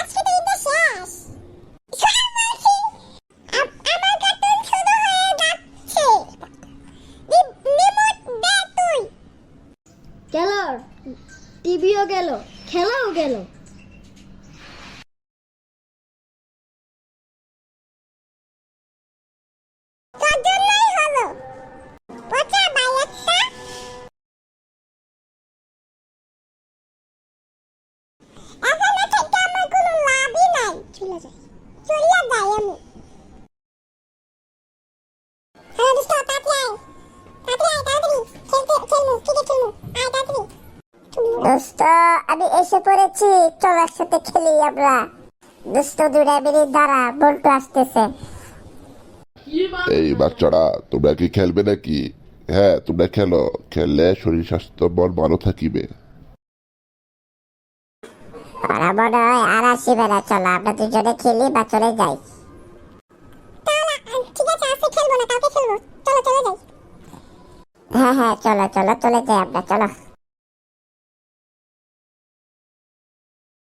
আজকে তো ঈদের শেষ। আমার কার্টুন শুরু হয়ে যাচ্ছে। রিমোট দে তুই। গেল, টিভিও গেল, খেলাও গেল। তোর জন্যই হলো পচা ভাই একটা। এখানে থেকে আমার কোনো লাভই নাই। চলে যাই আমি। হ্যালো দোস্ত, তাড়াতাড়ি তাড়াতাড়ি খেলবো, ক্রিকেট খেলবো, আয় তাড়াতাড়ি। দোস্ত আমি এসে পড়েছি, চল একসাথে খেলি আমরা। দোস্ত 2 মিনিট দাঁড়া, বল্টু আসতেছে। এই বাচ্চারা, তোমরা কি খেলবে নাকি? হ্যাঁ, তোমরা খেলো। খেললে শরীর স্বাস্থ্য মন ভালো থাকিবে। ওরা মনে হয় আর আসিবে না, চলো আমরা দুজনে খেলি বা চলে যাই। ঠিক আছে, আজকে খেলবো না, কালকে খেলবো। চলো চলে যাই। হ্যাঁ চলো চলে যাই আমরা, চলো।